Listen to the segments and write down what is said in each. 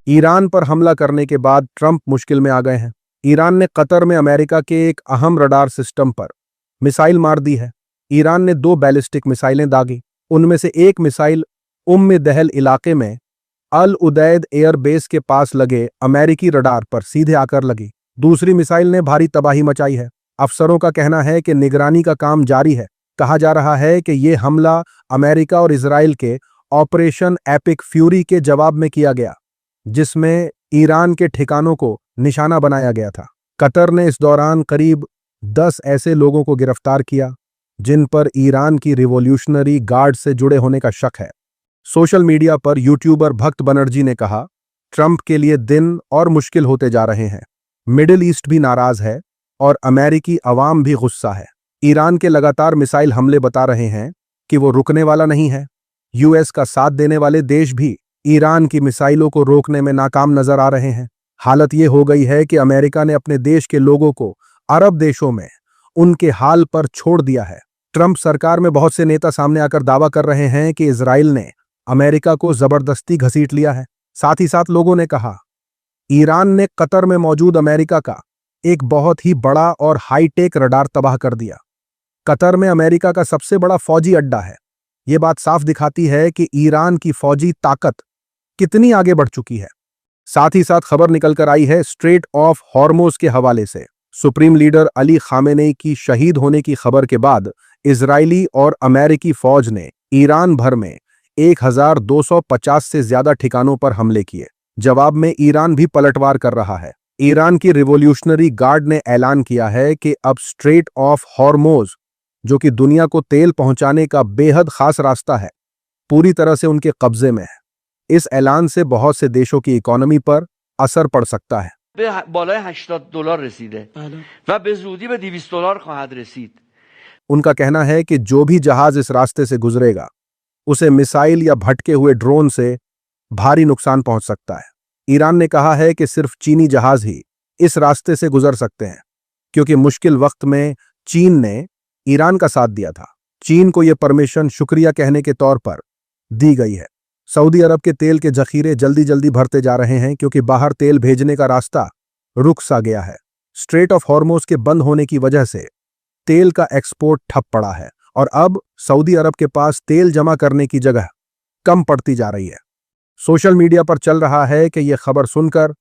Iran पर हमला करने के बाद ट्रंप मुश्किल में आ गए हैं। ईरान ने कतर में अमेरिका के एक अहम रडार सिस्टम पर मिसाइल मार दी है। ईरान ने 2 बैलिस्टिक मिसाइलें दागी। उनमें से एक मिसाइल उम्म दहल इलाके में अल उदैद एयरबेस के पास लगे अमेरिकी रडार पर सीधे आकर लगी। दूसरी मिसाइल ने भारी तबाही मचाई है। अफसरों का कहना है कि निगरानी का काम जारी है। कहा जा रहा है कि यह हमला अमेरिका और इजराइल के ऑपरेशन एपिक फ्यूरी के जवाब में किया गया, जिसमें ईरान के ठिकानों को निशाना बनाया गया था। कतर ने इस दौरान करीब 10 ऐसे लोगों को गिरफ्तार किया जिन पर ईरान की रिवॉल्यूशनरी गार्ड से जुड़े होने का शक है। सोशल मीडिया पर यूट्यूबर भक्त बनर्जी ने कहा, ट्रंप के लिए दिन और मुश्किल होते जा रहे हैं। मिडिल ईस्ट भी नाराज है और अमेरिकी अवाम भी गुस्सा है। ईरान के लगातार मिसाइल हमले बता रहे हैं कि वो रुकने वाला नहीं है। यूएस का साथ देने वाले देश भी ईरान की मिसाइलों को रोकने में नाकाम नजर आ रहे हैं। हालत ये हो गई है कि अमेरिका ने अपने देश के लोगों को अरब देशों में उनके हाल पर छोड़ दिया है। ट्रंप सरकार में बहुत से नेता सामने आकर दावा कर रहे हैं कि इजराइल ने अमेरिका को जबरदस्ती घसीट लिया है। साथ ही साथ लोगों ने कहा, ईरान ने कतर में मौजूद अमेरिका का एक बहुत ही बड़ा और हाईटेक रडार तबाह कर दिया। कतर में अमेरिका का सबसे बड़ा फौजी अड्डा है। ये बात साफ दिखाती है कि ईरान की फौजी ताकत कितनी आगे बढ़ चुकी है। साथ ही साथ खबर निकलकर आई है स्ट्रेट ऑफ हॉर्मोज के हवाले से। सुप्रीम लीडर अली खामेनेई की शहीद होने की खबर के बाद इजरायली और अमेरिकी फौज ने ईरान भर में 1250 से ज्यादा ठिकानों पर हमले किए। जवाब में ईरान भी पलटवार कर रहा है। ईरान की रिवॉल्यूशनरी गार्ड ने ऐलान किया है कि अब स्ट्रेट ऑफ हॉर्मोज, जो कि दुनिया को तेल पहुंचाने का बेहद खास रास्ता है, पूरी तरह से उनके कब्जे में है। इस ऐलान से बहुत से देशों की इकोनॉमी पर असर पड़ सकता है। उनका कहना है कि जो भी जहाज इस रास्ते से गुजरेगा उसे मिसाइल या भटके हुए ड्रोन से भारी नुकसान पहुंच सकता है। ईरान ने कहा है कि सिर्फ चीनी जहाज ही इस रास्ते से गुजर सकते हैं, क्योंकि मुश्किल वक्त में चीन ने ईरान का साथ दिया था। चीन को यह परमिशन शुक्रिया कहने के तौर पर दी गई है। सऊदी अरब के तेल के जखीरे जल्दी जल्दी भरते जा रहे हैं, क्योंकि बाहर तेल भेजने का रास्ता रुक सा गया है। स्ट्रेट ऑफ हॉर्मोज के बंद होने की वजह से तेल का एक्सपोर्ट ठप पड़ा है और अब सऊदी अरब के पास तेल जमा करने की जगह कम पड़ती जा रही है। सोशल मीडिया पर चल रहा है कि यह खबर सुनकर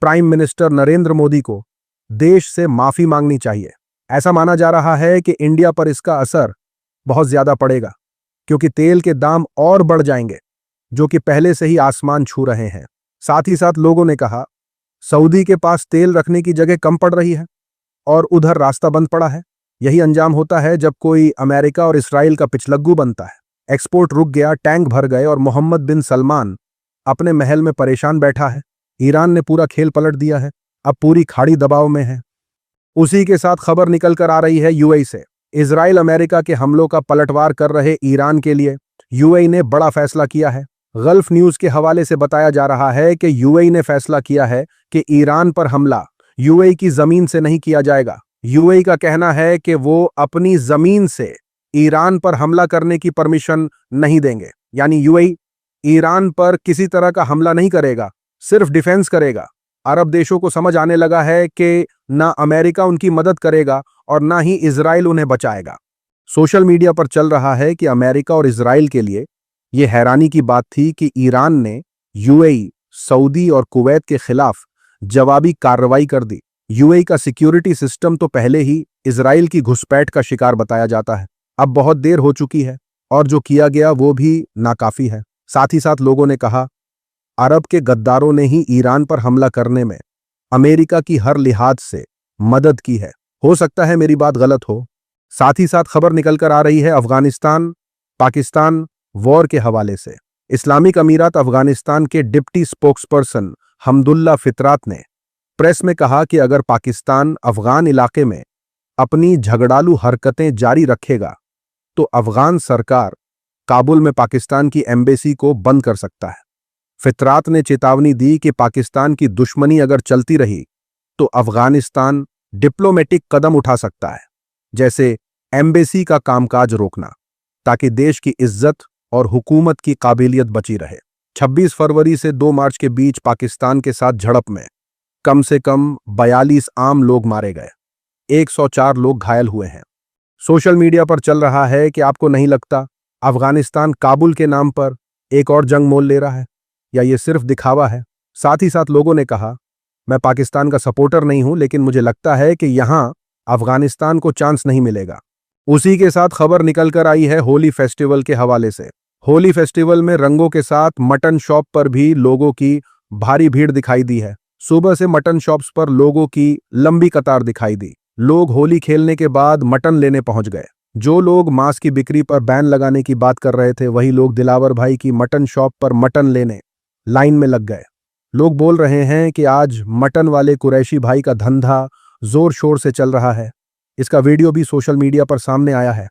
प्राइम मिनिस्टर नरेंद्र मोदी को देश से माफी मांगनी चाहिए। ऐसा माना जा रहा है कि इंडिया पर इसका असर बहुत ज्यादा पड़ेगा, क्योंकि तेल के दाम और बढ़ जाएंगे, जो कि पहले से ही आसमान छू रहे हैं। साथ ही साथ लोगों ने कहा, सऊदी के पास तेल रखने की जगह कम पड़ रही है और उधर रास्ता बंद पड़ा है। यही अंजाम होता है जब कोई अमेरिका और इसराइल का पिछलग्गू बनता है। एक्सपोर्ट रुक गया, टैंक भर गए और मोहम्मद बिन सलमान अपने महल में परेशान बैठा है। ईरान ने पूरा खेल पलट दिया है। अब पूरी खाड़ी दबाव में है। उसी के साथ खबर निकल कर आ रही है यूएई से। इजराइल अमेरिका के हमलों का पलटवार कर रहे ईरान के लिए यूएई ने बड़ा फैसला किया है। गल्फ न्यूज के हवाले से बताया जा रहा है कि यूएई ने फैसला किया है कि ईरान पर हमला यूएई की जमीन से नहीं किया जाएगा। यूएई का कहना है कि वो अपनी जमीन से ईरान पर हमला करने की परमिशन नहीं देंगे। यानी यूएई ईरान पर किसी तरह का हमला नहीं करेगा, सिर्फ डिफेंस करेगा। अरब देशों को समझ आने लगा है कि ना अमेरिका उनकी मदद करेगा और ना ही इजराइल उन्हें बचाएगा। सोशल मीडिया पर चल रहा है कि अमेरिका और इजराइल के लिए यह हैरानी की बात थी कि ईरान ने यूएई, सऊदी और कुवैत के खिलाफ जवाबी कार्रवाई कर दी। यूएई का सिक्योरिटी सिस्टम तो पहले ही इजराइल की घुसपैठ का शिकार बताया जाता है। अब बहुत देर हो चुकी है और जो किया गया वो भी नाकाफी है। साथ ही साथ लोगों ने कहा, अरब के गद्दारों ने ही ईरान पर हमला करने में अमेरिका की हर लिहाज से मदद की है। हो सकता है मेरी बात गलत हो। साथ ही साथ खबर निकलकर आ रही है अफगानिस्तान पाकिस्तान वॉर के हवाले से। इस्लामिक अमीरात अफगानिस्तान के डिप्टी स्पोक्सपर्सन हमदुल्ला फितरात ने प्रेस में कहा कि अगर पाकिस्तान अफगान इलाके में अपनी झगड़ालू हरकतें जारी रखेगा तो अफगान सरकार काबुल में पाकिस्तान की एम्बेसी को बंद कर सकता है। फितरात ने चेतावनी दी कि पाकिस्तान की दुश्मनी अगर चलती रही तो अफगानिस्तान डिप्लोमेटिक कदम उठा सकता है, जैसे एम्बेसी का कामकाज रोकना, ताकि देश की इज्जत और हुकूमत की काबिलियत बची रहे। 26 फरवरी से 2 मार्च के बीच पाकिस्तान के साथ झड़प में कम से कम 42 आम लोग मारे गए, 104 लोग घायल हुए हैं। सोशल मीडिया पर चल रहा है कि आपको नहीं लगता अफगानिस्तान काबुल के नाम पर एक और जंग मोल ले रहा है, या ये सिर्फ दिखावा है। साथ ही साथ लोगों ने कहा, मैं पाकिस्तान का सपोर्टर नहीं हूं, लेकिन मुझे लगता है कि यहां अफगानिस्तान को चांस नहीं मिलेगा। उसी के साथ खबर निकल कर आई है होली फेस्टिवल के हवाले से। होली फेस्टिवल में रंगों के साथ मटन शॉप पर भी लोगों की भारी भीड़ दिखाई दी है। सुबह से मटन शॉप्स पर लोगों की लंबी कतार दिखाई दी। लोग होली खेलने के बाद मटन लेने पहुंच गए। जो लोग मांस की बिक्री पर बैन लगाने की बात कर रहे थे, वही लोग दिलावर भाई की मटन शॉप पर मटन लेने लाइन में लग गए। लोग बोल रहे हैं कि आज मटन वाले कुरैशी भाई का धंधा जोर शोर से चल रहा है। इसका वीडियो भी सोशल मीडिया पर सामने आया है।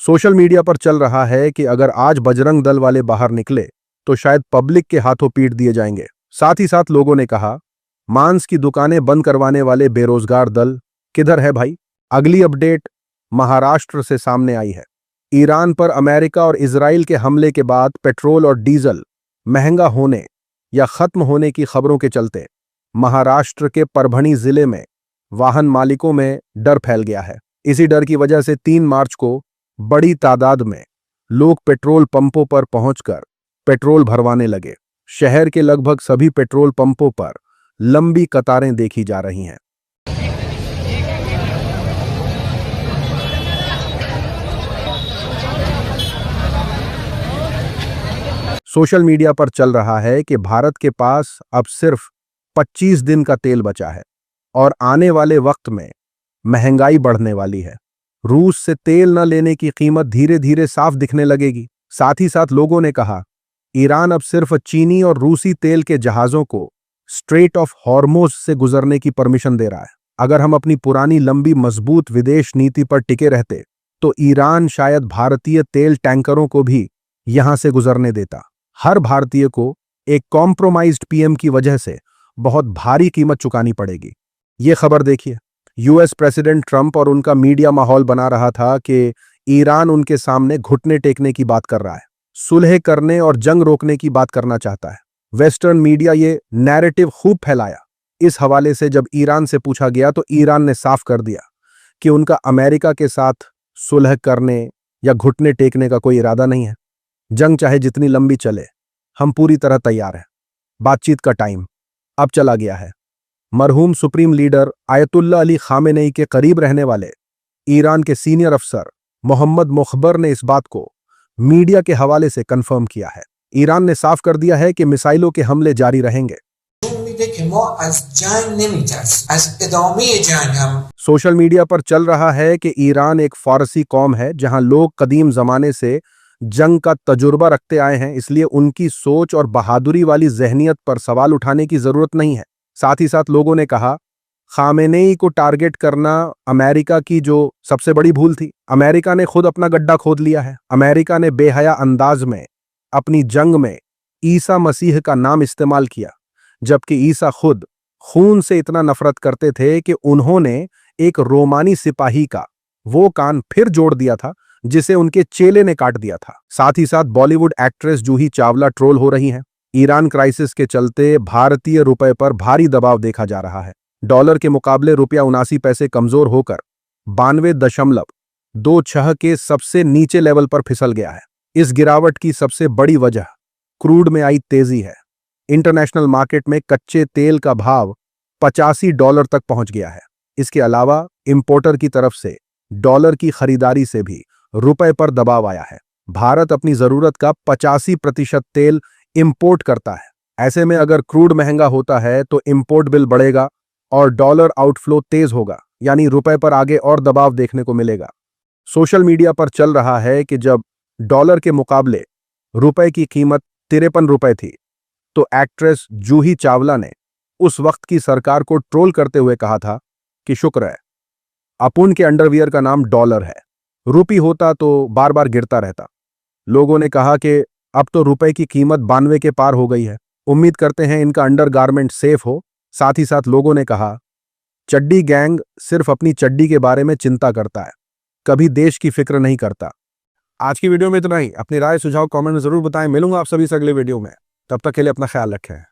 सोशल मीडिया पर चल रहा है कि अगर आज बजरंग दल वाले बाहर निकले तो शायद पब्लिक के हाथों पीट दिए जाएंगे। साथ ही साथ लोगों ने कहा, मांस की दुकानें बंद करवाने वाले बेरोजगार दल किधर है भाई। अगली अपडेट महाराष्ट्र से सामने आई है। ईरान पर अमेरिका और इजराइल के हमले के बाद पेट्रोल और डीजल महंगा होने या खत्म होने की खबरों के चलते महाराष्ट्र के परभणी जिले में वाहन मालिकों में डर फैल गया है। इसी डर की वजह से 3 मार्च को बड़ी तादाद में लोग पेट्रोल पंपों पर पहुंचकर पेट्रोल भरवाने लगे। शहर के लगभग सभी पेट्रोल पंपों पर लंबी कतारें देखी जा रही हैं। सोशल मीडिया पर चल रहा है कि भारत के पास अब सिर्फ 25 दिन का तेल बचा है और आने वाले वक्त में महंगाई बढ़ने वाली है। रूस से तेल न लेने की कीमत धीरे धीरे साफ दिखने लगेगी। साथ ही साथ लोगों ने कहा, ईरान अब सिर्फ चीनी और रूसी तेल के जहाजों को स्ट्रेट ऑफ हॉर्मुज़ से गुजरने की परमिशन दे रहा है। अगर हम अपनी पुरानी लंबी मजबूत विदेश नीति पर टिके रहते तो ईरान शायद भारतीय तेल टैंकरों को भी यहां से गुजरने देता। हर भारतीय को एक कॉम्प्रोमाइज्ड पीएम की वजह से बहुत भारी कीमत चुकानी पड़ेगी। ये खबर देखिए, यूएस प्रेसिडेंट ट्रंप और उनका मीडिया माहौल बना रहा था कि ईरान उनके सामने घुटने टेकने की बात कर रहा है, सुलह करने और जंग रोकने की बात करना चाहता है। वेस्टर्न मीडिया ये नैरेटिव खूब फैलाया। इस हवाले से जब ईरान से पूछा गया तो ईरान ने साफ कर दिया कि उनका अमेरिका के साथ सुलह करने या घुटने टेकने का कोई इरादा नहीं है। जंग चाहे जितनी लंबी चले, हम पूरी तरह तैयार हैं। बातचीत का टाइम अब चला गया है। मरहूम supreme leader ayatollah Ali Khamenei के करीब रहने वाले ईरान के सीनियर अफसर मोहम्मद मुखबर ने इस बात को मीडिया के हवाले से कंफर्म किया है। ईरान ने साफ कर दिया है कि मिसाइलों के हमले जारी रहेंगे। सोशल मीडिया पर चल रहा है कि ईरान एक फारसी कौम है जहां लोग कदीम जमाने से जंग का तजुर्बा रखते आए हैं, इसलिए उनकी सोच और बहादुरी वाली जहनियत पर सवाल उठाने की जरूरत नहीं है। साथ ही साथ लोगों ने कहा, खामेनेई को टारगेट करना अमेरिका की जो सबसे बड़ी भूल थी। अमेरिका ने खुद अपना गड्ढा खोद लिया है। अमेरिका ने बेहया अंदाज में अपनी जंग में ईसा मसीह का नाम इस्तेमाल किया, जबकि ईसा खुद खून से इतना नफरत करते थे कि उन्होंने एक रोमानी सिपाही का वो कान फिर जोड़ दिया था जिसे उनके चेले ने काट दिया था। साथ ही साथ बॉलीवुड एक्ट्रेस जूही चावला ट्रोल हो रही हैं। ईरान क्राइसिस के चलते भारतीय रुपए पर भारी दबाव देखा जा रहा है। डॉलर के मुकाबले रुपया 79 पैसे कमजोर होकर 92.26 के सबसे नीचे लेवल पर फिसल गया है। इस गिरावट की सबसे बड़ी वजह क्रूड में आई तेजी है। इंटरनेशनल मार्केट में कच्चे तेल का भाव $85 तक पहुंच गया है। इसके अलावा इंपोर्टर की तरफ से डॉलर की खरीदारी से भी रुपए पर दबाव आया है। भारत अपनी जरूरत का 85% तेल इंपोर्ट करता है। ऐसे में अगर क्रूड महंगा होता है तो इंपोर्ट बिल बढ़ेगा और डॉलर आउटफ्लो तेज होगा, यानी रुपए पर आगे और दबाव देखने को मिलेगा। सोशल मीडिया पर चल रहा है कि जब डॉलर के मुकाबले रुपए की कीमत 53 रुपए थी तो एक्ट्रेस जूही चावला ने उस वक्त की सरकार को ट्रोल करते हुए कहा था कि शुक्र है अपुन के अंडरवियर का नाम डॉलर है, रुपी होता तो बार बार गिरता रहता। लोगों ने कहा कि अब तो रुपए की कीमत 92 के पार हो गई है। उम्मीद करते हैं इनका अंडरगारमेंट सेफ हो। साथ ही साथ लोगों ने कहा, चड्डी गैंग सिर्फ अपनी चड्डी के बारे में चिंता करता है, कभी देश की फिक्र नहीं करता। आज की वीडियो में इतना ही। अपनी राय सुझाव कमेंट में जरूर बताएं। मिलूंगा आप सभी से अगले वीडियो में। तब तक के लिए अपना ख्याल रखें।